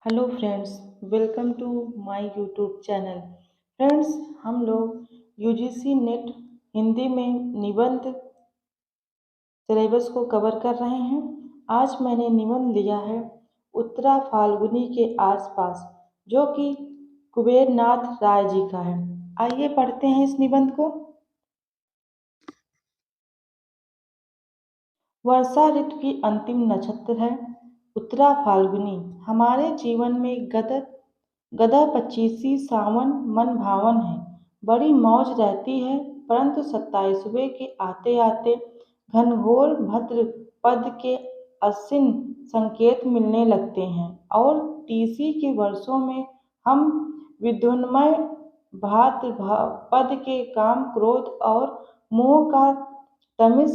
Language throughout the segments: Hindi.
Hello friends, welcome to my YouTube channel. Friends, हम लोग यूजीसी नेट हिंदी में निबंध सिलेबस को कवर कर रहे हैं। आज मैंने निबंध लिया है उत्तरा फाल्गुनी के आसपास, जो कि कुबेर नाथ राय जी का है। आइए पढ़ते हैं इस निबंध को। वर्षा ऋतु की अंतिम नक्षत्र है उत्तरा फाल्गुनी। हमारे जीवन में गदा पच्चीसी सावन मन भावन है। बड़ी मौज रहती है, परंतु 27वें के आते आते घनघोर भद्र पद के असिन संकेत मिलने लगते हैं और तीसी के वर्षों में हम विद्युन्मय पद के काम क्रोध और मोह का तमिश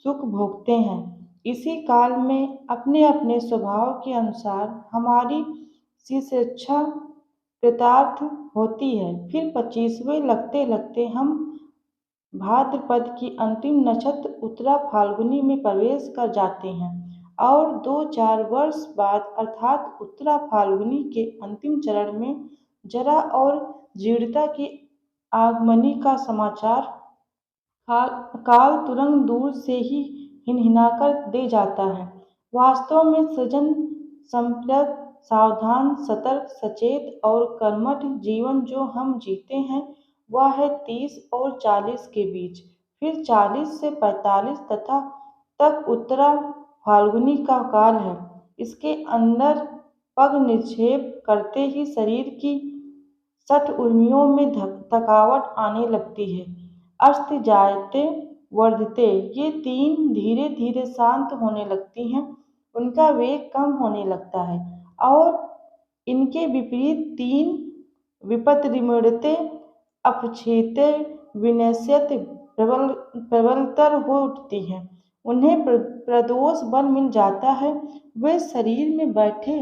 सुख भोगते हैं। इसी काल में अपने अपने स्वभाव के अनुसार हमारी शिक्षा कृतार्थ होती है। फिर 25वें लगते लगते हम भाद्रपद की अंतिम नक्षत्र उत्तरा फाल्गुनी में प्रवेश कर जाते हैं और 2-4 वर्ष बाद अर्थात उत्तरा फाल्गुनी के अंतिम चरण में जरा और जीर्णता की आगमनी का समाचार काल तुरंत दूर से ही हिनहिनाकर दे जाता है। वास्तव में सजन संप्रत सावधान सतर्क सचेत और कर्मठ जीवन जो हम जीते हैं वह है 30 और 40 के बीच। फिर 40 से 45 तथा तक उत्तरा फाल्गुनी का काल है। इसके अंदर पग निक्षेप करते ही शरीर की 60 उर्मियों में थकावट आने लगती है। अस्त जायते वर्धते, ये तीन धीरे धीरे शांत होने लगती हैं, उनका वेग कम होने लगता है और इनके विपरीत तीन विपत्तिमूर्ते अपक्षेते विनश्यति प्रबलतर हो उठती हैं। उन्हें प्रदोष बल मिल जाता है। वे शरीर में बैठे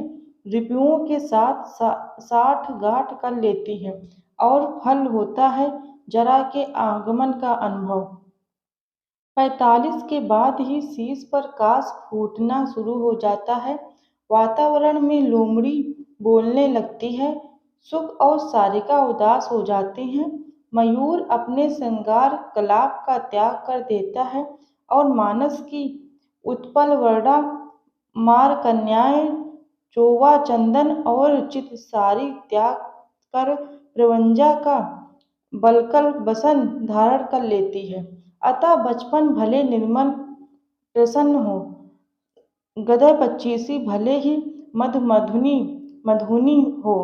रिपुओं के साथ साठ गांठ कर लेती हैं और फल होता है जरा के आगमन का अनुभव। 45 के बाद ही शीश पर काश फूटना शुरू हो जाता है। वातावरण में लोमड़ी बोलने लगती है। सुख और सारिका उदास हो जाते हैं। मयूर अपने श्रृंगार कलाप का त्याग कर देता है और मानस की उत्पल वर्णा मार कन्याएं चोवा चंदन और चित सारी त्याग कर प्रवंजा का बलकल बसन धारण कर लेती है। अतः बचपन भले निर्मल प्रसन्न हो, गदर पच्चीसी भले ही मधुनी हो,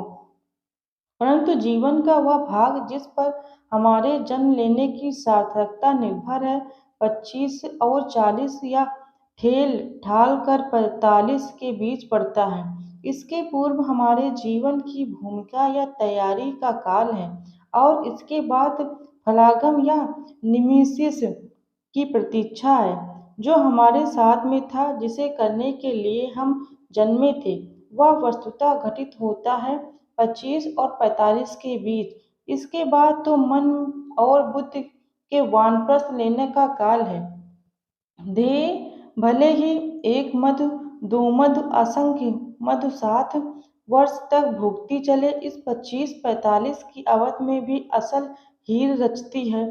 परंतु जीवन का वह भाग जिस पर हमारे जन्म लेने की सार्थकता निर्भर है 25 और 40 या ठेल ठाल कर 45 के बीच पड़ता है। इसके पूर्व हमारे जीवन की भूमिका या तैयारी का काल है और इसके बाद फलागम या निमिषिस की प्रतीक्षा है, जो हमारे साथ में था, जिसे करने के लिए हम जन्मे थे। वह वस्तुतः घटित होता है 25 और 45 के बीच। इसके बाद तो मन और बुद्धि के वानप्रस्थ लेने का काल है। ध्येय भले ही एक मधु दो मधु असंख्य मधु 60 वर्ष तक भोगती चले, इस 25-45 की अवधि में भी असल हीर रचती है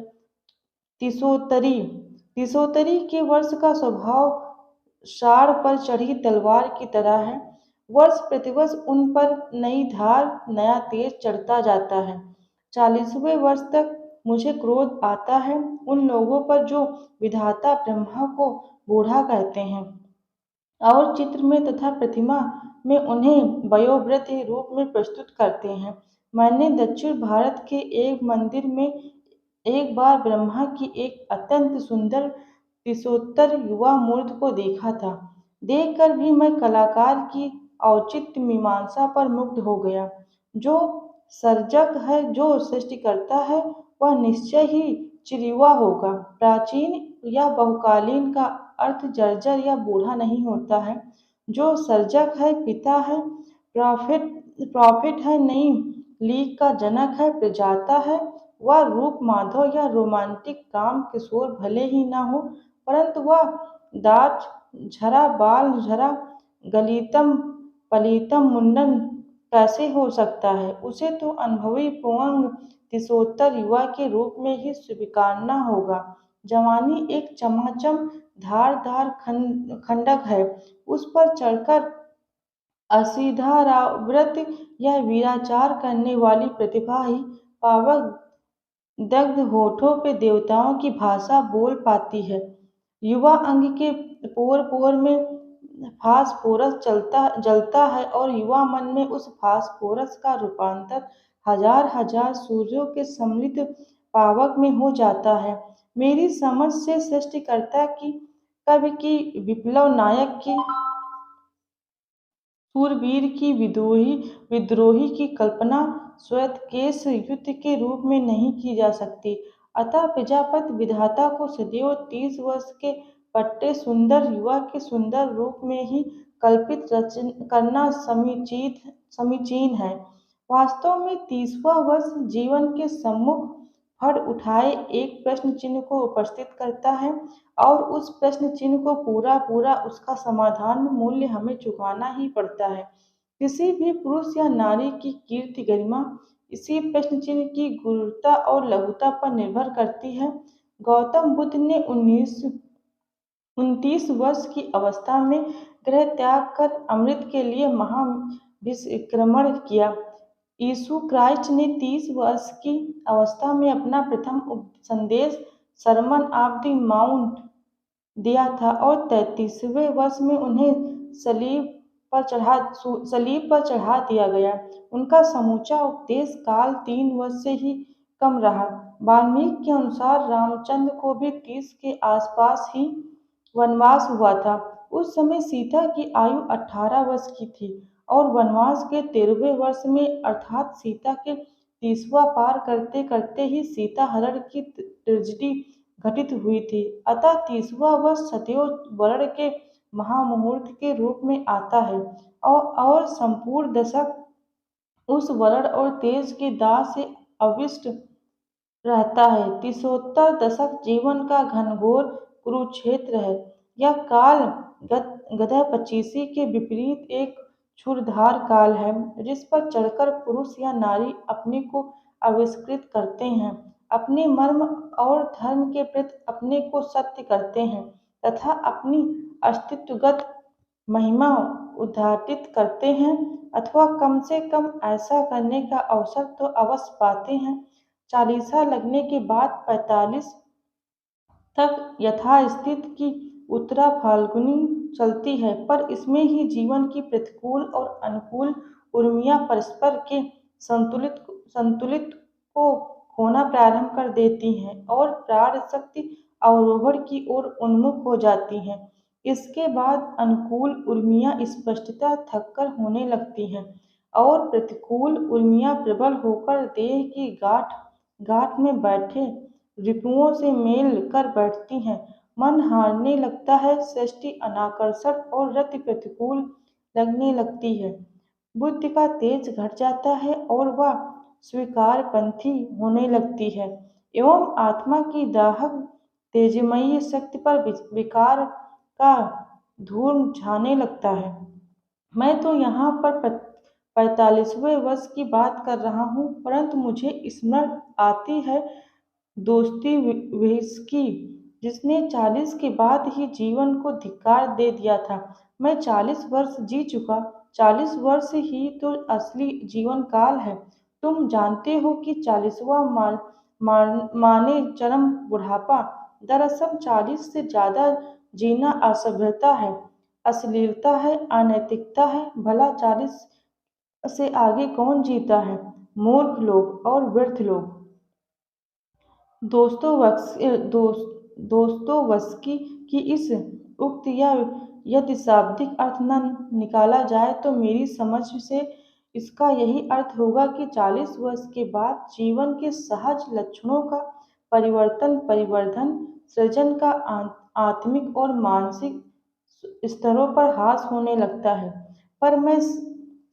तिसोतरी। तिसोतरी के वर्ष का स्वभाव साड़ पर चढ़ी तलवार की तरह है। वर्ष प्रतिवर्ष उन पर नई धार नया तेज चढ़ता जाता है। 40वें वर्ष तक मुझे क्रोध आता है उन लोगों पर जो विधाता ब्रह्मा को बूढ़ा कहते हैं और चित्र में तथा प्रतिमा में उन्हें वयोवृद्ध रूप में प्रस्तुत करते हैं। मैंने दक्षिण भारत के एक मंदिर में एक बार ब्रह्मा की एक अत्यंत सुंदर तिसोत्तर युवा मूर्ति को देखा था। देखकर भी मैं कलाकार की औचित्य मीमांसा पर मुग्ध हो गया। जो सर्जक है, जो सृष्टिकर्ता है, वह निश्चय ही चिरयुवा होगा। प्राचीन या बहुकालीन का अर्थ जर्जर या बूढ़ा नहीं होता है। जो सर्जक है, पिता है, प्रॉफिट है, नई लीग का जनक है, प्रजाता है, वह रूप माधव या रोमांटिक काम किशोर भले ही न हो, परंतु वह दाढ़ झरा बाल झरा गलीतम पलीतम मुंडन कैसे हो सकता है? उसे तो अनुभवी पुअंग तिसोत्तर युवा के रूप में ही स्वीकारना होगा। जवानी एक चमाचम धारदार खंडक है, उस पर चढ़कर असीधाराव्रत या वीराचार करने वाली प्रतिभा ही पावक दग्ध होठों पे देवताओं की भाषा बोल पाती है। युवा अंग के पोर पोर में फास्फोरस चलता जलता है और युवा मन में उस फास्फोरस का रूपांतर हजार हजार सूर्यों के सम्मिलित पावक में हो जाता है। मेरी समझ से सृष्टिकर्ता की कवि की विप्लव नायक की शूरवीर की विद्रोही की कल्पना श्वेतकेश युद्ध के रूप में नहीं की जा सकती। अतः प्रजापति विधाता को सदैव 30 वर्ष के पट्टे सुंदर युवा के सुंदर रूप में ही कल्पित करना समीचीन है। वास्तव में 30वां वर्ष जीवन के सम्मुख फड़ उठाए एक प्रश्न चिन्ह को उपस्थित करता है और उस प्रश्न चिन्ह को पूरा पूरा उसका समाधान मूल्य हमें चुकाना ही पड़ता है। किसी भी पुरुष या नारी की कीर्ति गरिमा इसी प्रश्न चिन्ह की गुरुता और लघुता पर निर्भर करती है। गौतम बुद्ध ने 29 वर्ष की अवस्था में गृह त्याग कर अमृत के लिए महाविश्रमण किया। यीशु क्राइस्ट ने 30 वर्ष की अवस्था में अपना प्रथम संदेश सरमन ऑफ द माउंट दिया था और 33वें वर्ष में उन्हें सलीब पर चढ़ा दिया गया। उनका समूचा उपदेश काल 3 वर्ष से ही कम रहा। वाल्मीकि के अनुसार रामचंद्र को भी 30 के आसपास ही वनवास हुआ था। उस समय सीता की आयु 18 वर्ष की थी और वनवास के 13वें वर्ष में अर्थात सीता के 30वां पार करते करते ही सीता हरण की ट्रेजेडी घटित हुई थी। अतः 30वां वर्ष सदैव वर्ण के महामुहूर्त के रूप में आता है और संपूर्ण दशक उस वर्ण और तेज के दाह से अविष्ट रहता है। तिसोत्तर दशक जीवन का घनघोर कुरुक्षेत्र है। यह काल गधा-पचीसी के विपरीत एक क्षुरधार काल है, जिस पर चढ़कर पुरुष या नारी अपने को आविष्कृत करते हैं, अपने मर्म और धर्म के प्रति अपने को सत्य करते हैं तथा अपनी अस्तित्वगत महिमा उद्घाटित करते हैं, अथवा कम से कम ऐसा करने का अवसर तो अवश्य पाते हैं। चालीसा लगने के बाद 45 तक यथास्थिति की उत्तरा फाल्गुनी चलती है, पर इसमें ही जीवन की प्रतिकूल और अनुकूल उर्मियां परस्पर के संतुलित को खोना प्रारंभ कर देती हैं और प्राण शक्ति अवरोहण की ओर उन्मुख हो जाती हैं। इसके बाद अनुकूल उर्मियां स्पष्टतः थककर होने लगती हैं और प्रतिकूल उर्मियां प्रबल होकर देह की गांठ में बैठे रिपुओं से मेल कर बैठती हैं। मन हारने लगता है, सृष्टि अनाकर्षण और रति प्रतिकूल लगने लगती है। बुद्धि का तेज घट जाता है और वह स्वीकारपंथी होने लगती है एवं आत्मा की दाहक तेजमयी शक्ति पर विकार का धूम छाने लगता है। मैं तो यहाँ पर 45वें वर्ष की बात कर रहा हूँ, परंतु मुझे स्मरण आती है दोस्तोयेव्स्की, जिसने 40 के बाद ही जीवन को धिक्कार दे दिया था। मैं 40 वर्ष जी चुका। 40 वर्ष ही तो असली जीवन काल है। तुम जानते हो कि 40वां माने चरम बुढ़ापा। दरअसल 40 से ज्यादा जीना असभ्यता है, अश्लीलता है, अनैतिकता है। भला 40 से आगे कौन जीता है? मूर्ख लोग और वृद्ध लोग। दोस्तोयेव्स्की की इस उक्ति या यदि शाब्दिक अर्थ न निकाला जाए तो मेरी समझ से इसका यही अर्थ होगा कि 40 वर्ष के बाद जीवन के सहज लक्षणों का परिवर्धन सृजन का आत्मिक और मानसिक स्तरों पर हास होने लगता है। पर मैं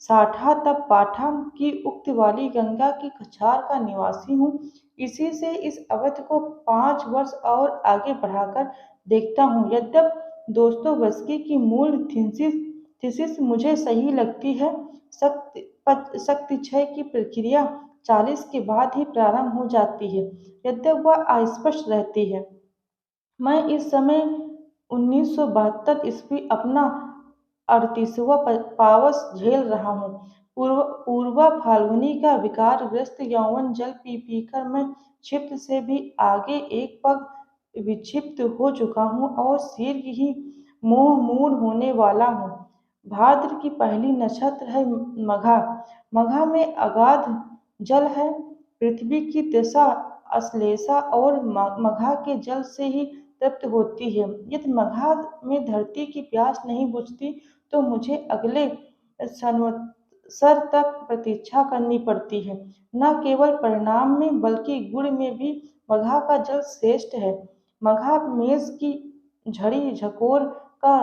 साठा तब पाठा की उक्त वाली गंगा की कछार का निवासी हूँ। इसी से इस अवधि को 5 वर्ष और आगे बढ़ाकर देखता हूँ। यद्यपि दोस्तोयेव्स्की की मूल थीसिस मुझे सही लगती है, शक्ति क्षय की प्रक्रिया 40 के बाद ही प्रारंभ हो जाती है, यद्यपि वह अस्पष्ट रहती है। मैं इस समय 1972 ईस्वी अपना 38वां पावस झेल रहा हूँ। पूर्वा फाल्गुनी का विकारग्रस्त यौवन जल पी पी कर मैं क्षिप्त से भी आगे एक पग विक्षिप्त हो चुका हूँ और शीघ्र ही मोह मूढ़ होने वाला हूँ। भाद्र की पहली नक्षत्र है मघा। मघा में अगाध जल है। पृथ्वी की दशा अश्लेषा और मघा के जल से ही तृप्त होती है। यदि मघा में धरती की प्यास नहीं बुझती तो मुझे अगले संवत्सर तक प्रतीक्षा करनी पड़ती है। न केवल परिणाम में बल्कि गुण में भी मघा का जल श्रेष्ठ है। मघा मेष की झड़ी झकोर का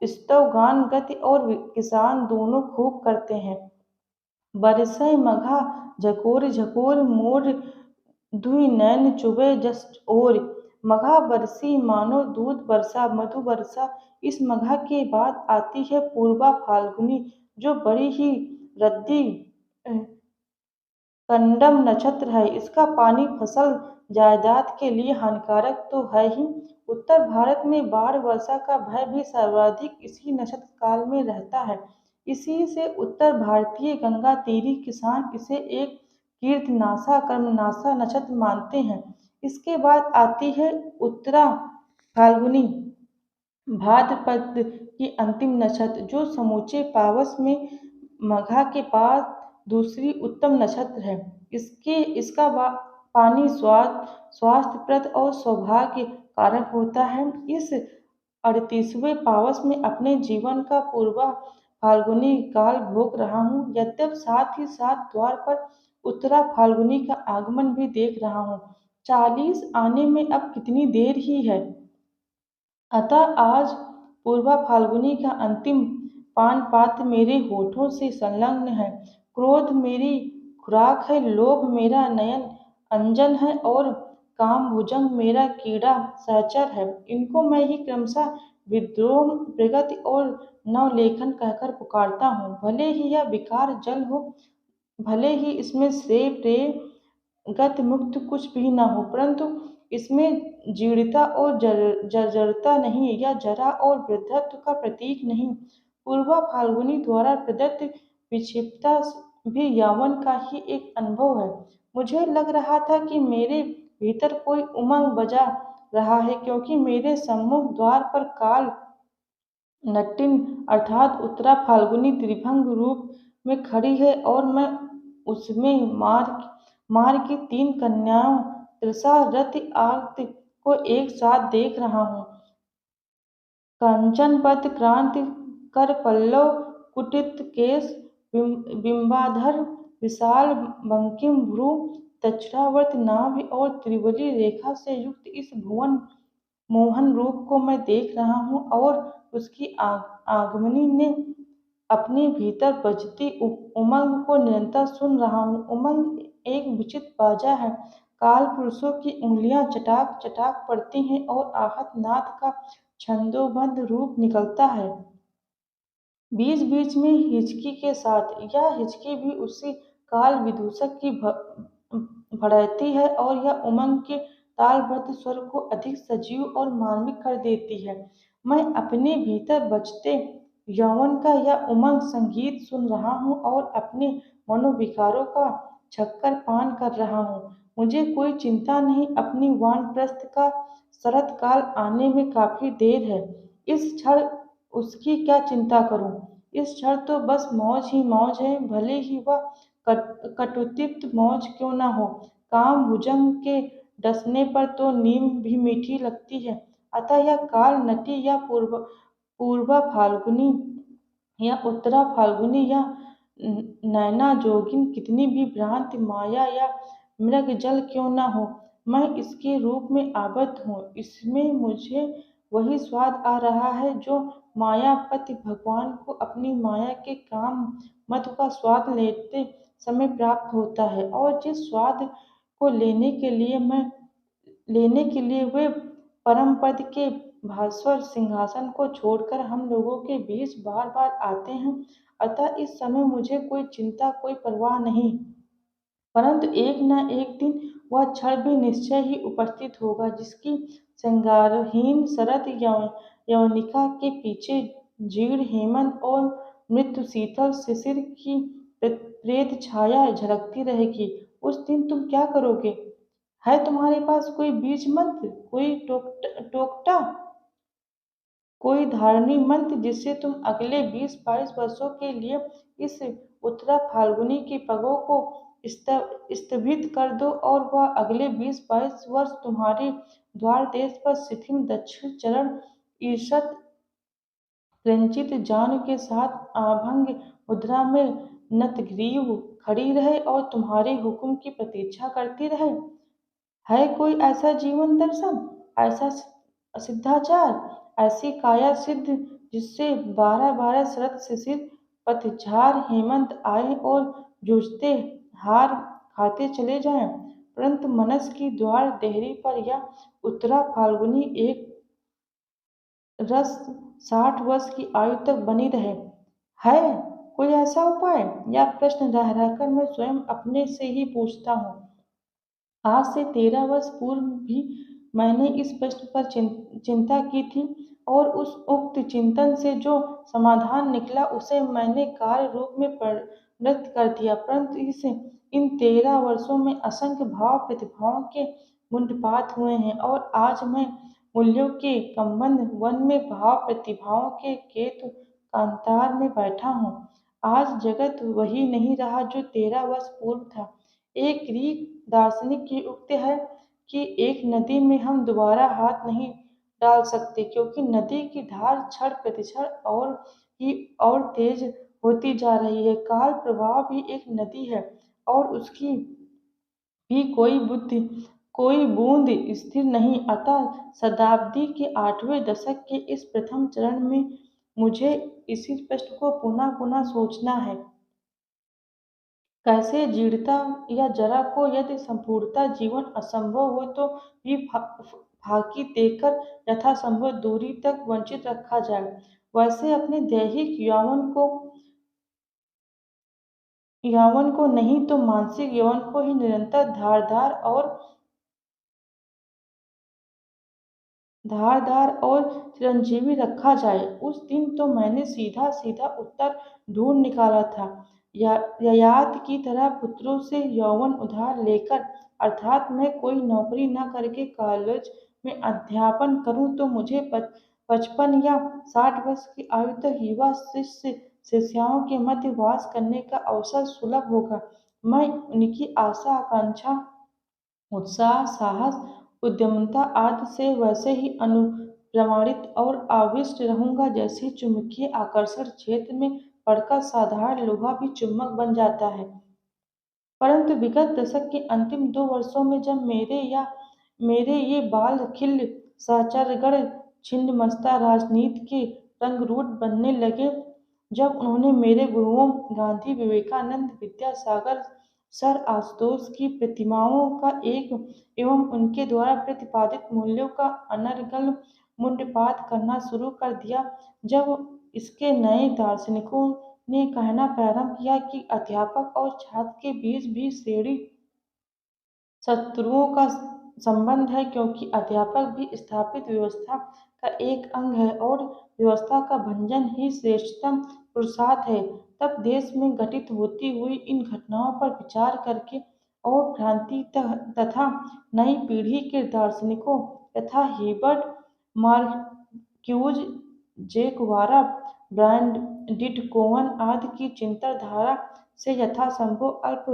स्तवगान गति और किसान दोनों खूब करते हैं। बरसै मघा झकोर झकोर मोर दुई नैन चुबे जस ओर। मघा बरसी मानो दूध बरसा मधु बरसा। इस मघा के बाद आती है पूर्वा फाल्गुनी, जो बड़ी ही रद्दी कंडम नक्षत्र है। इसका पानी फसल जायदाद के लिए हानिकारक तो है ही, उत्तर भारत में बाढ़ वर्षा का भय भी सर्वाधिक इसी नक्षत्र काल में रहता है। इसी से उत्तर भारतीय गंगा तीरी किसान इसे एक कीर्तनाशा कर्मनाशा नक्षत्र मानते हैं। इसके बाद आती है उत्तरा फाल्गुनी, भाद्रपद की अंतिम नक्षत्र, जो समूचे पावस में मघा के पास दूसरी उत्तम नक्षत्र है। इसका पानी स्वास्थ्यप्रद और सौभाग्य कारक होता है। इस 38वें पावस में अपने जीवन का पूर्वा फाल्गुनी काल भोग रहा हूँ, यद्यप साथ ही साथ द्वार पर उत्तरा फाल्गुनी का आगमन भी देख रहा हूँ। 40 आने में अब कितनी देर ही है। अतः आज पूर्वा फाल्गुनी का अंतिम पान पात्र मेरे होठों से संलग्न है। क्रोध मेरी खुराक है, लोभ मेरा नयन अंजन है और काम भुजंग मेरा कीड़ा सहचर है। इनको मैं ही क्रमशः विद्रोह प्रगति और नवलेखन कहकर पुकारता हूँ। भले ही यह विकार जल हो, भले ही इसमें श्रेय प्रेय गत मुक्त कुछ भी न हो, परंतु इसमें जीर्णता और जर्जरता नहीं, या जरा और वृद्धत्व का प्रतीक नहीं। पूर्वा फाल्गुनी द्वारा प्रदत्त विक्षिप्तता भी यौवन का ही एक अनुभव है। मुझे लग रहा था कि मेरे भीतर कोई उमंग बजा रहा है, क्योंकि मेरे सम्मुख द्वार पर काल नट्टिन अर्थात उत्तरा फाल्गुनी त्रिभंग रूप में खड़ी है और मैं उसमें मार की 3 कन्याओं तृषा रति आर्ति को एक साथ देख रहा हूँ। कंचन पद क्रांति कर पल्लव कुटित केश बिंबाधर विशाल बंकिम भ्रू दक्षिणावर्त नाभि और त्रिवली रेखा से युक्त इस भुवन मोहन रूप को मैं देख रहा हूँ और उसकी आगमनी ने अपने भीतर बजती उमंग को निरंतर सुन रहा हूँ। उमंग एक विचित्र बाजा है। काल पुरुषों की उंगलियां चटाक चटाक पड़ती हैं और आहत नाद का छंदोबद्ध रूप निकलता है। बीच बीच में हिचकी के साथ, यह हिचकी भी उसी काल विदूषक की बढ़ती है और यह उमंग के तालबद्ध स्वर को अधिक सजीव और मार्मिक कर देती है। मैं अपने भीतर बजते यौवन का यह उमंग संगीत सुन रहा हूँ और अपने मनोविकारों का छक्कर पान कर रहा हूँ। मुझे कोई चिंता नहीं, अपनी वानप्रस्थ का शरत काल आने में काफी देर है। इस क्षण उसकी क्या चिंता करूं? इस क्षण तो बस मौज ही मौज है, भले ही वह कटुतिप्त मौज क्यों न हो। काम भुजंग के डसने पर तो नीम भी मीठी लगती है। अतः यह काल नटी या पूर्वा फाल्गुनी या उत्तरा फाल्गुनी या नैना जोगिन कितनी भी भ्रांत माया या मृग जल क्यों न हो, मैं इसके रूप में आबद्ध हूँ। इसमें मुझे वही स्वाद आ रहा है जो मायापति भगवान को अपनी माया के काम मधु का स्वाद लेते समय प्राप्त होता है, और जिस स्वाद को लेने के लिए वे परम पद के भास्वर सिंहासन को छोड़कर हम लोगों के बीच बार बार आते हैं, अतः इस समय मुझे कोई चिंता, कोई परवाह नहीं। परंतु एक न एक दिन वह क्षण भी निश्चय ही उपस्थित होगा, जिसकी श्रृंगारहीन शरद यवनिका के पीछे जीर्ण हेमंत और मृत्यु शीतल शिशिर की प्रेत छाया झलकती रहेगी। उस दिन तुम क्या करोगे? है तुम्हारे पास कोई बीज मंत्र, कोई टोकटा, कोई धारणी मंत्र जिससे तुम अगले 20-22 वर्षों के लिए इस उत्तरा फाल्गुनी की पगों को स्थगित कर दो और वह अगले 20-22 वर्ष तुम्हारे द्वार देश पर शिथिल दक्षिण चरण ईषत् क्रंचित जान के साथ आभंग मुद्रा में नतग्रीव खड़ी रहे और तुम्हारे हुक्म की प्रतीक्षा करती रहे? है कोई ऐसा जीवन दर्शन, ऐसा सिद्धाचार, ऐसी काया सिद्ध जिससे 12-12 शरत शिशिर पतझार हेमंत आए और जूझते हार खाते चले जाएं, परंतु मनस की द्वार देहरी पर या उत्तरा फाल्गुनी एक रस 60 वर्ष की आयु तक बनी रहे? है कोई ऐसा उपाय? यह प्रश्न रह रहकर मैं स्वयं अपने से ही पूछता हूँ। आज से 13 वर्ष पूर्व भी मैंने इस प्रश्न पर चिंता की थी और उस उक्त चिंतन से जो समाधान निकला उसे मैंने कार्य रूप में परिणत कर दिया, परंतु इन 13 वर्षों में असंख्य भाव प्रतिभाओं के मुंडपात हुए हैं और आज मैं मूल्यों के कंबंध वन में भाव प्रतिभाओं के केतु कांतार में बैठा हूँ। आज जगत वही नहीं रहा जो 13 वर्ष पूर्व था। एक ग्रीक दार्शनिक की उक्ति है कि एक नदी में हम दोबारा हाथ नहीं डाल सकते, क्योंकि नदी की धार क्षण प्रतिक्षण और तेज होती जा रही है। काल प्रवाह भी एक नदी है और उसकी भी कोई बूंद स्थिर नहीं। अतः शताब्दी के 8वें दशक के इस प्रथम चरण में मुझे इसी प्रश्न को पुनः पुनः सोचना है। कैसे जीर्णता या जरा को यदि संपूर्णता जीवन असंभव हो तो भी फांकी देकर यथासंभव दूरी तक वंचित रखा जाए, वैसे अपने दैहिक यौवन को नहीं तो मानसिक यौवन को ही निरंतर धारदार और चिरंजीवी रखा जाए। उस दिन तो मैंने सीधा सीधा उत्तर ढूंढ निकाला था। ययाति की तरह पुत्रों से यौवन उधार लेकर, अर्थात मैं कोई नौकरी न करके कॉलेज में अध्यापन करूं तो मुझे 55 या 60 वर्ष की आयु तक युवा शिष्य शिष्याओं के मध्य वास करने का अवसर सुलभ होगा। मैं उनकी आशा आकांक्षा, उत्साह, साहस, उद्यमता आदि से वैसे ही अनुप्रमाणित और आविष्ट रहूंगा जैसे चुंबकीय आकर्षण क्षेत्र में पड़कर साधारण लोहा भी चुंबक बन जाता है। परंतु विगत दशक के अंतिम 2 वर्षों में जब मेरे ये बाल खिल सहचरगण छिन्नमस्ता राजनीति के रंगरूट बनने लगे, जब उन्होंने मेरे गुरुओं गांधी, विवेकानंद, विद्यासागर, सर आशुतोष की प्रतिमाओं का एक एवं उनके द्वारा प्रतिपादित मूल्यों का अनर्गल मुंडपात करना शुरू कर दिया, जब इसके नए दार्शनिकों ने कहना प्रारंभ किया कि अध्यापक और छात्र के बीच भी श्रेणी शत्रुओं का संबंध है, क्योंकि अध्यापक भी स्थापित व्यवस्था का एक अंग है और व्यवस्था का भंजन ही श्रेष्ठतम पुरुषार्थ है, तब देश में घटित होती हुई इन घटनाओं पर विचार करके और क्रांति तथा नई पीढ़ी के दार्शनिकों यथा हिबर्ट, मार्क्यूज, जेकवारा, ब्रायन कोवन आदि की चिंतनधारा से यथासंभव अल्प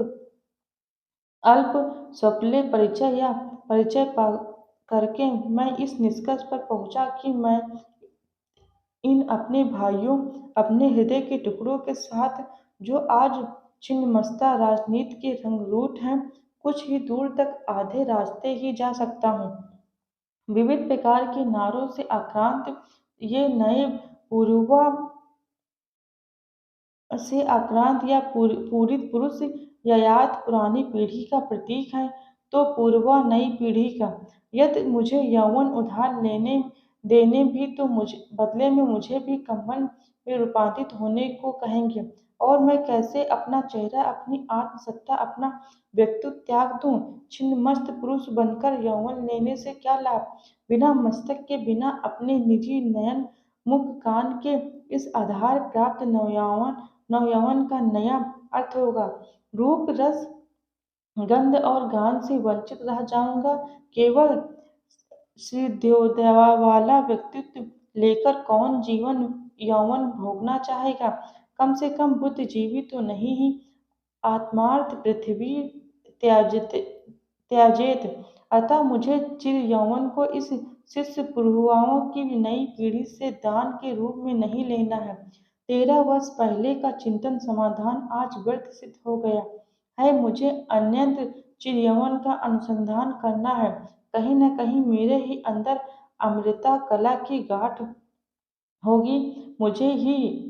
स्वल्प परिचय करके मैं इस निष्कर्ष पर पहुंचा कि मैं इन अपने भाइयों, अपने हृदय के टुकड़ों के साथ जो आज छिन्नमस्ता राजनीति के रंगरूट हैं, कुछ ही दूर तक आधे रास्ते ही जा सकता हूँ। विविध प्रकार के नारों से आक्रांत ये नए पूर्वा से आक्रांत या पूरित पुरुष ययात पुरानी पीढ़ी का प्रतीक है, तो पूर्वा नई पीढ़ी का। यदि मुझे यौवन उधार देने भी तो मुझे बदले में मुझे भी कम्बन में रूपांतरित होने को कहेंगे। और मैं कैसे अपना चेहरा, अपनी आत्मसत्ता, अपना व्यक्तित्व त्याग दूं? छिन्नमस्त पुरुष बनकर यौवन लेने से क्या लाभ? बिना मस्तक के, बिना अपने निजी नयन मुख कान के इस आधार प्राप्त नवयौवन नवयौवन का नया अर्थ होगा। रूप रस गंध और गान से वंचित रह जाऊंगा। केवल श्रीदेवा वाला व्यक्तित्व लेकर कौन जीवन यौवन भोगना चाहेगा? कम से कम बुद्धिजीवी तो नहीं ही आत्मार्थ पृथ्वी त्याजित त्याजेत। अतः मुझे चिर यौवन को इस शिष्य पुरुषाओं की नई पीढ़ी से दान के रूप में नहीं लेना है। 13 वर्ष पहले का चिंतन समाधान आज व्यर्थ सिद्ध हो गया है। मुझे अन्यत्र चिर यौवन का अनुसंधान करना है। कहीं न कहीं मेरे ही अंदर अमृता कला की गांठ होगी। मुझे ही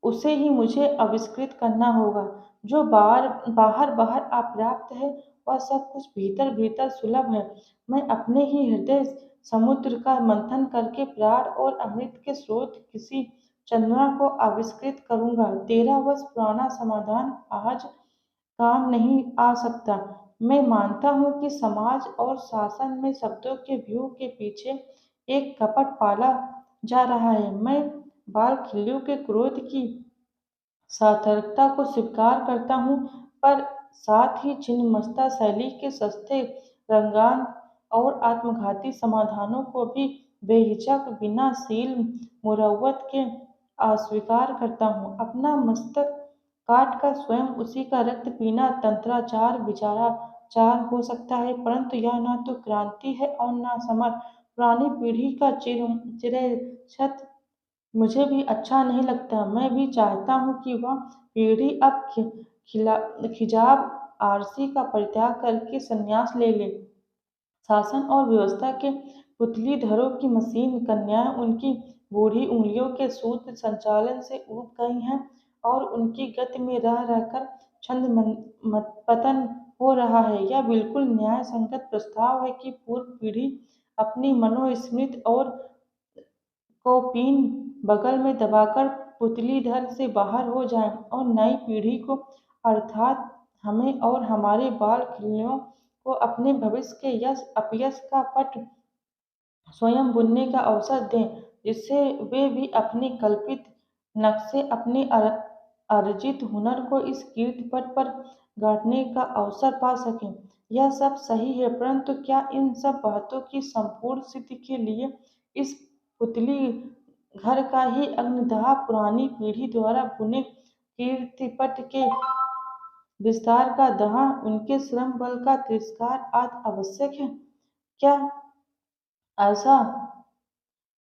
उसे ही मुझे आविष्कृत करना होगा। जो बाहर बाहर बाहर अप्राप्त है, वह सब कुछ भीतर भीतर सुलभ है। मैं अपने ही हृदय समुद्र का मंथन करके प्राण और अमृत के स्रोत किसी चंद्रमा को आविष्कृत करूंगा। 13 वर्ष पुराना समाधान आज काम नहीं आ सकता। मैं मानता हूँ कि समाज और शासन में शब्दों के व्यूह के पीछे एक कपट पाला जा रहा है। मैं बाल खिल्लियों के क्रोध की सार्थकता को स्वीकार करता हूँ, पर साथ ही छिन्नमस्ता शैली के सस्ते रंगान और आत्मघाती समाधानों को भी बेहिचक बिना सील मुरव्वत के अस्वीकार करता हूँ। अपना मस्तक काट कर स्वयं उसी का रक्त पीना तंत्राचार विचाराचार हो सकता है, परंतु यह न तो क्रांति है और न समर। पुरानी पीढ़ी का चिरक्षत मुझे भी अच्छा नहीं लगता। मैं भी चाहता हूँ कि वह पीढ़ी अब खिजाब आरसी का परित्याग करके संन्यास ले ले। शासन और व्यवस्था के पुतलीधरों की मशीन कन्याएं उनकी बूढ़ी उंगलियों के सूत्र संचालन से ऊब गई हैं और उनकी गति में रह रहकर छंद पतन हो रहा है। यह बिल्कुल न्याय संगत प्रस्ताव है कि पूर्व पीढ़ी अपनी मनोस्मृति और को पीन बगल में दबाकर पुतलीधर से बाहर हो जाए और नई पीढ़ी को, अर्थात हमें और हमारे बाल खिल्लियों को, अपने भविष्य के यश अपयश का पट स्वयं बुनने का अवसर दें, जिससे वे भी अपनी कल्पित नक्शे, अपने अर्जित हुनर को इस कीर्तिपट पर गाड़ने का अवसर पा सकें। यह सब सही है, परंतु क्या इन सब बातों की संपूर्ण सिद्धि के लिए इस पुतली घर का ही अग्निदाह पुरानी पीढ़ी द्वारा बुने कीर्तिपट के विस्तार का दहन, उनके श्रम बल का तिरस्कार आदि आवश्यक है? क्या ऐसा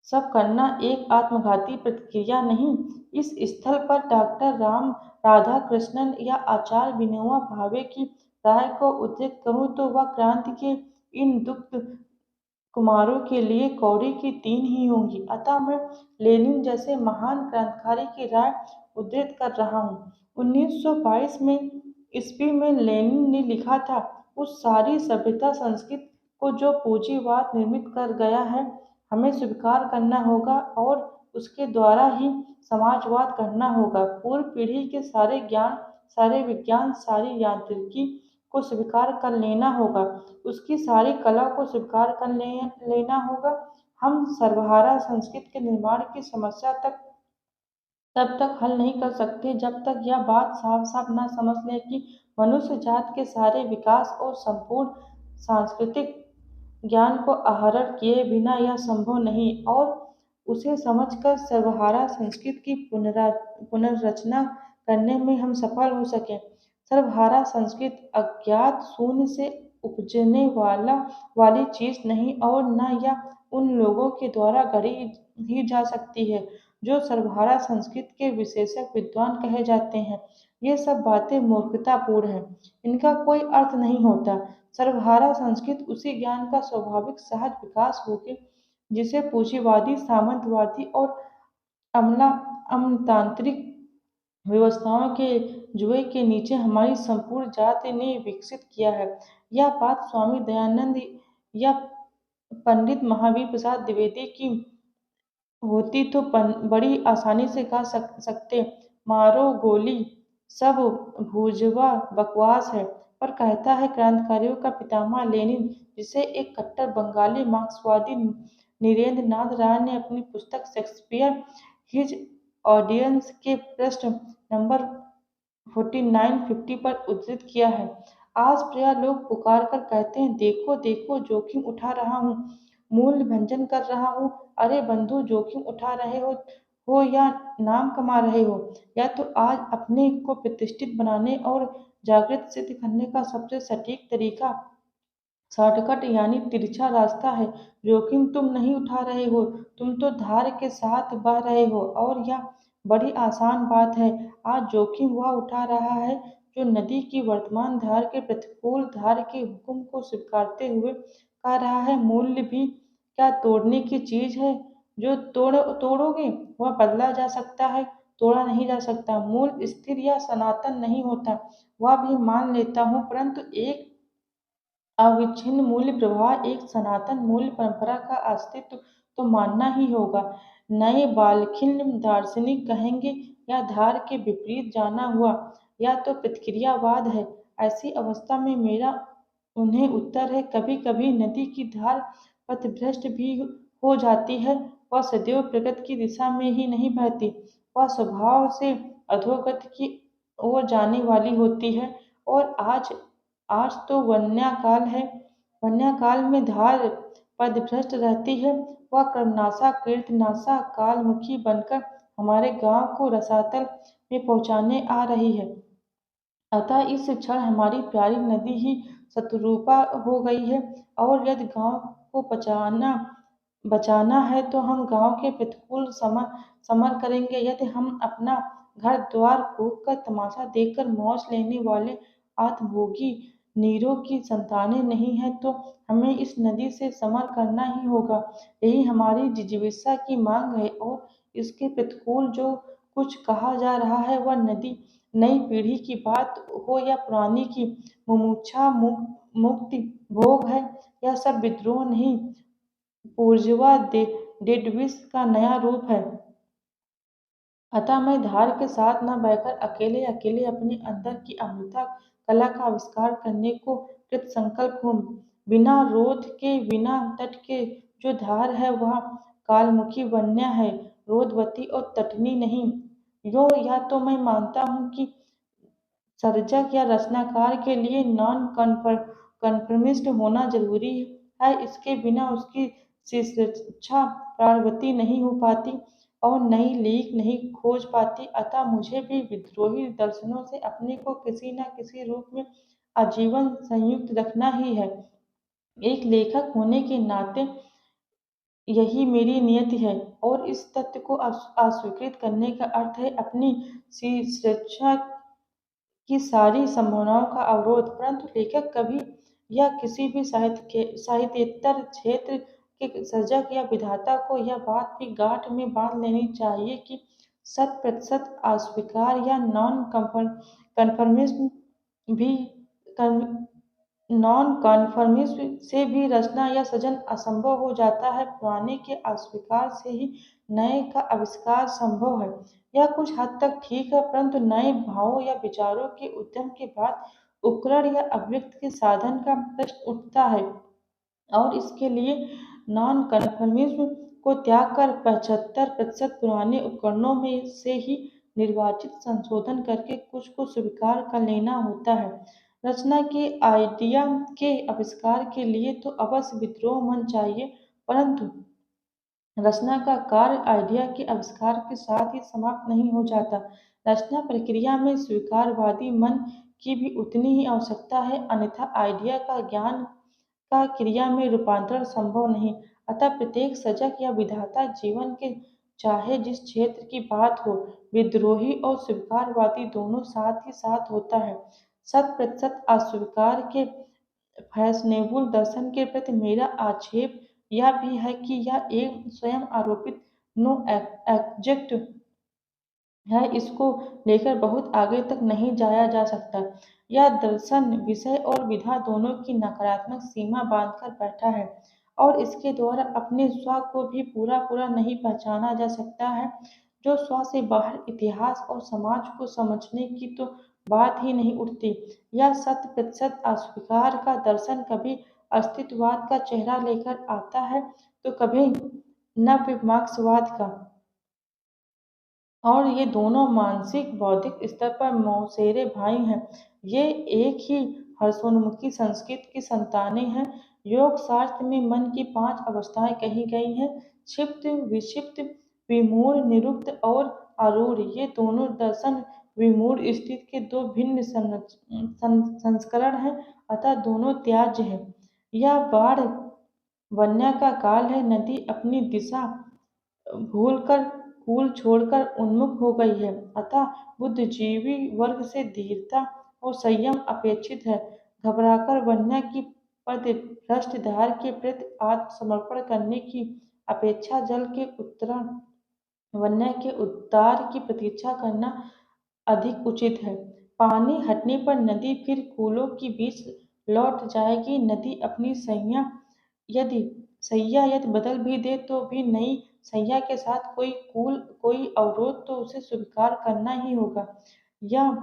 सब करना एक आत्मघाती प्रतिक्रिया नहीं? इस स्थल पर डॉक्टर राम राधाकृष्णन या आचार्य विनोबा भावे की राय को उद्धृत करूं तो वह क्रांति के इन दुग्ध कुमारों के लिए कौड़ी की 3 ही होंगी। अतः मैं लेनिन जैसे महान क्रांतिकारी की राय उद्धृत कर रहा हूँ। 1922 में ईस्वी में लेनिन ने लिखा था, उस सारी सभ्यता संस्कृति को जो पूंजीवाद निर्मित कर गया है, हमें स्वीकार करना होगा और उसके द्वारा ही समाजवाद करना होगा। पूर्व पीढ़ी के सारे ज्ञान, सारे विज्ञान, सारी यांत्रिकी को स्वीकार कर लेना होगा, उसकी सारी कला को स्वीकार कर लेना होगा। हम सर्वहारा संस्कृति के निर्माण की समस्या तब तक हल नहीं कर सकते जब तक यह बात साफ साफ न समझ लें कि मनुष्य जात के सारे विकास और संपूर्ण सांस्कृतिक ज्ञान को आहरण किए बिना यह संभव नहीं, और उसे समझकर सर्वहारा संस्कृति की पुनर्रचना करने में हम सफल हो सकें। सर्वहारा संस्कृति अज्ञात शून्य से उपजने वाली चीज नहीं और न यह उन लोगों के द्वारा गढ़ी ही जा सकती है जो सर्वहारा संस्कृति के विशेषज्ञ विद्वान कहे जाते हैं। ये सब बातें मूर्खतापूर्ण हैं, इनका कोई अर्थ नहीं होता। सर्वहारा संस्कृति उसी ज्ञान का स्वाभाविक सहज विकास होगी जिसे पूंजीवादी, सामंतवादी और अमलातांत्रिक व्यवस्थाओं के जुए के नीचे हमारी संपूर्ण जाति ने विकसित किया है। यह बात स्वामी दयानंद या पंडित महावीर प्रसाद द्विवेदी की होती तो बड़ी आसानी से कह सकते, मारो गोली, सब भूजवा बकवास है। पर कहता है क्रांतिकारियों का पितामह लेनिन, जिसे एक कट्टर बंगाली मार्क्सवादी नीरेंद्र नाथ राय ने अपनी पुस्तक शेक्सपियर हिज ऑडियंस के पृष्ठ नंबर 4950 पर उद्धृत किया है। आज प्राय लोग पुकार कर कहते हैं, देखो देखो जोखिम उठा रहा हूँ, मूल्य भंजन कर रहा हूँ। अरे बंधु, जोखिम उठा रहे हो या नाम कमा रहे हो, या तो आज अपने को प्रतिष्ठित बनाने और जागृत सिद्ध करने का सबसे सटीक तरीका शॉर्टकट यानी तिरछा रास्ता है। जोखिम तुम नहीं उठा रहे हो, तुम तो धार के साथ बह रहे हो, और यह बड़ी आसान बात है। आज जोखिम वह उठा रहा है जो नदी की वर्तमान धार के प्रतिकूल धार के हुक्म को स्वीकारते हुए कह रहा है, मूल्य भी क्या तोड़ने की चीज है? जो तोड़ोगे वह बदला जा सकता है, तोड़ा नहीं जा सकता। मूल स्थिर या सनातन नहीं होता, वह भी मान लेता हूँ, परंतु एक अविच्छिन्न मूल्य प्रवाह, एक सनातन मूल्य परंपरा का अस्तित्व तो मानना ही होगा। नए बालखिल दार्शनिक कहेंगे या धार के विपरीत जाना हुआ, या तो प्रतिक्रियावाद है। ऐसी अवस्था में मेरा उन्हें उत्तर है, कभी कभी नदी की धार पथभ्रष्ट भी हो जाती है। वह सदैव प्रगति की दिशा में ही नहीं बहती, वह स्वभाव से अधोगति की ओर जाने वाली होती है। और आज आज तो वन्या काल है। वन्या काल में धार पथभ्रष्ट रहती है। वह कर्मनाशा कीर्तनाशा कालमुखी बनकर हमारे गांव को रसातल में पहुंचाने आ रही है। अतः इस क्षण हमारी प्यारी नदी ही शत्रुपा हो गई है, और यदि गांव को बचाना है तो हम गांव के प्रतिकूल समर करेंगे। यदि हम अपना घर द्वार फूंक कर तमाशा देखकर मौज लेने वाले आत्मभोगी नीरों की संतानें नहीं हैं, तो हमें इस नदी से समर करना ही होगा। यही हमारी जिजीविका की मांग है, और इसके प्रतिकूल जो कुछ कहा जा रहा है वह नदी नई पीढ़ी की बात हो या पुरानी की, मुमुक्षा मुक्ति भोग है। यह सब विद्रोह नहीं, पूर्जवा डेडविस का नया रूप है। अतः मैं धार के साथ न बहकर अकेले अकेले अपने अंदर की अमृता कला का आविष्कार करने को कृत संकल्प हूँ। बिना रोध के, बिना तट के जो धार है वह कालमुखी वन्या है, रोधवती और तटनी नहीं। यो या तो मैं मानता हूँ कि सर्जक या रचनाकार के लिए नॉन कन्फर्मिस्ट होना जरूरी है, इसके बिना उसकी शिक्षा प्राणवती नहीं हो पाती और नई लीक नहीं खोज पाती। अतः मुझे भी विद्रोही दर्शनों से अपने को किसी न किसी रूप में आजीवन संयुक्त रखना ही है। एक लेखक होने के नाते यही मेरी नियति है, और इस तथ्य को अस्वीकृत करने का अर्थ है अपनी शिक्षा की सारी संभावनाओं का अवरोध। परंतु लेखक कवि या किसी भी साहित्येतर क्षेत्र के सर्जक या विधाता को यह बात भी गांठ में बांध लेनी चाहिए कि 100% अस्वीकार या नॉन कन्फर्मिज्म भी नॉन कन्फर्मिज्म से भी रचना या सृजन असंभव हो जाता है। पुराने के अस्वीकार से ही नए का आविष्कार संभव है। यह कुछ हद तक ठीक है, परंतु नए भावों या विचारों के उद्यम के बाद उपकरण या अभिव्यक्ति के साधन का प्रश्न उठता है, और इसके लिए नॉन कन्फर्मिज्म को त्याग कर 75% पुराने उपकरणों में से ही निर्वाचित संशोधन करके कुछ को स्वीकार कर लेना होता है। रचना के आइडिया के आविष्कार के लिए तो अवश्य विद्रोह मन चाहिए, परंतु रचना का कार्य आइडिया के आविष्कार के साथ ही समाप्त नहीं हो जाता। रचना प्रक्रिया में स्वीकारवादी मन की भी उतनी ही आवश्यकता है, अन्यथा आइडिया का ज्ञान का क्रिया में रूपांतरण संभव नहीं। अतः प्रत्येक सजग या विधाता जीवन के चाहे जिस क्षेत्र की बात हो, विद्रोही और स्वीकारवादी दोनों साथ ही साथ होता है। 100% अस्वीकार के फैशनेबल दर्शन के प्रति मेरा आक्षेप यह भी है कि यह एक स्वयं आरोपित नो एब्जेक्ट है, इसको लेकर बहुत आगे तक नहीं जाया जा सकता। यह दर्शन विषय और विधा दोनों की नकारात्मक सीमा बांधकर बैठा है, और इसके द्वारा अपने स्व को भी पूरा पूरा नहीं पहचाना जा सकता है। जो स्व से बाहर इतिहास और समाज को समझने की तो बात ही नहीं उठती। यह शत प्रतिशत अस्वीकार का दर्शन कभी अस्तित्ववाद का चेहरा लेकर आता है तो कभी नव मार्क्सवाद का। और ये दोनों मानसिक बौद्धिक स्तर पर मौसेरे भाई हैं। ये एक ही हर्षोन्मुखी संस्कृति की संतानें हैं। योग शास्त्र में मन की 5 अवस्थाएं कही गई हैं: क्षिप्त, विक्षिप्त, विमूढ़, निरुक्त और आरूढ़। ये दोनों दर्शन विमूढ़ स्थिति के दो भिन्न संस्करण हैं, अतः दोनों त्याज्य हैं। यह बाढ़ वन्या का काल है। नदी अपनी दिशा भूलकर कूल छोड़कर उन्मुख हो गई है, अतः बुद्धिजीवी वर्ग से धीरता और संयम अपेक्षित है। घबराकर वन्या की पथभ्रष्ट धार के प्रति आत्मसमर्पण करने की अपेक्षा जल के उत्तरण वन्या के उद्धार की प्रतीक्षा करना अधिक उचित है। पानी हटने पर नदी फिर कूलों के बीच लौट जाएगी। नदी अपनी यदि यदि बदल भी दे तो भी नई सैया के साथ कोई अवरोध तो उसे स्वीकार करना ही होगा। यह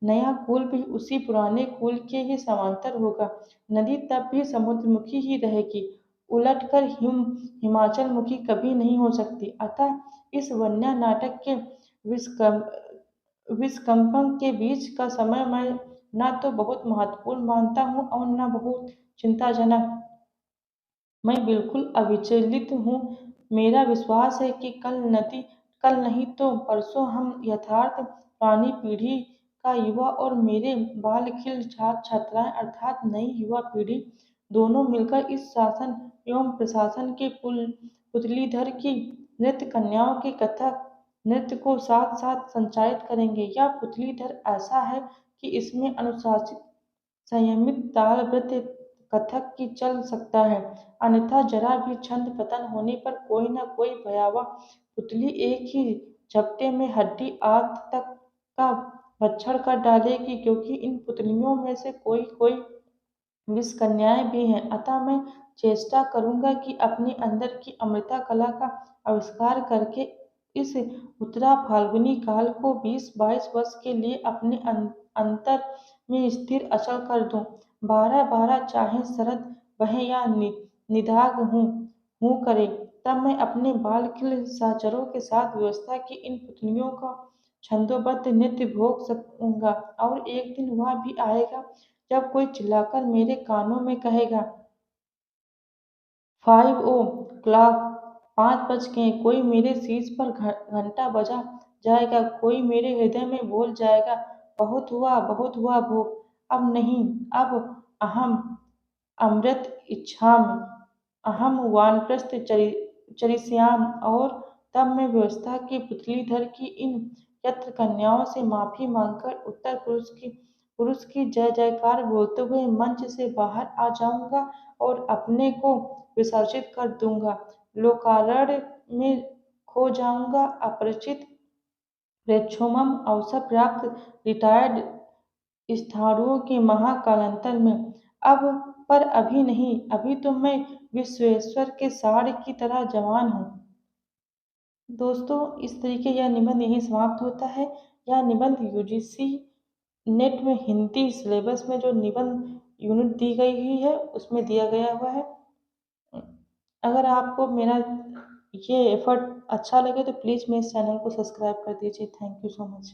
नया कुल भी उसी पुराने कुल के ही समांतर होगा। नदी तब भी समुद्रमुखी ही रहेगी, उलटकर हिमाचल मुखी कभी नहीं हो सकती। अतः इस वन्या नाटक के विस्कंपन के बीच का समय मैं न तो बहुत महत्वपूर्ण मानता हूँ और न बहुत चिंताजनक। मैं बिल्कुल अविचलित हूँ। मेरा विश्वास है कि कल नहीं तो परसों हम यथार्थ पुरानी पीढ़ी का युवा और मेरे बालखिल छात्र छात्राएं अर्थात नई युवा पीढ़ी दोनों मिलकर इस शासन एवं प्रशासन के पुतलीधर की नृत्य कन्याओं के कथक नृत्य को साथ साथ संचालित करेंगे। यह पुतलीधर ऐसा है कि इसमें अनुशासित संयमित तालबद्ध कथक की चल सकता है, अन्यथा जरा भी छंद पतन होने पर कोई न कोई भयावह पुतली एक ही झपटे में हड्डी आग तक का भक्षण कर डालेगी, क्योंकि इन पुतलियों में से कोई कोई विषकन्याएं भी हैं। अतः मैं चेष्टा करूंगा कि अपने अंदर की अमृता कला का आविष्कार करके इस उत्तरा फाल्गुनी काल को 20-22 वर्ष के लिए अपने अंतर में स्थिर अचल कर दूं। 12-12 चाहे शरद बहे या निदाघ हूँ करे, तब मैं अपने बाल खिल सहचरों के साथ व्यवस्था की इन पुतलियों का छंदोबद्ध नृत्य भोग सकूंगा। और एक दिन वह भी आएगा जब कोई चिल्लाकर मेरे कानों में कहेगा, 5 o'clock, 5 बज गए। कोई मेरे शीश पर घंटा बजा जाएगा। कोई मेरे हृदय में बोल जाएगा, बहुत हुआ भोग, अब नहीं, अब अहम अमृत इच्छामि, अहम वानप्रस्थ चरिष्यामि। और तब मैं व्यवस्था की पुतलीधर की इन यत्र कन्याओं से माफी मांगकर उत्तर पुरुष की जय जयकार बोलते हुए मंच से बाहर आ जाऊंगा और अपने को विसर्जित कर दूंगा, लोकारण्य में खो जाऊंगा। अपरिचित प्रेक्षोत्तम अवसर प्राप्त रिटायर्ड स्थाणुओं के महाकालांतर में। अब पर अभी नहीं, अभी तो मैं विश्वेश्वर के साढ़ की तरह जवान हूँ। दोस्तों, इस तरीके यह निबंध यहीं समाप्त होता है। यह निबंध यूजीसी नेट में हिंदी सिलेबस में जो निबंध यूनिट दी गई हुई है उसमें दिया गया हुआ है। अगर आपको मेरा ये एफर्ट अच्छा लगे तो प्लीज़ मेरे चैनल को सब्सक्राइब कर दीजिए। Thank you so much.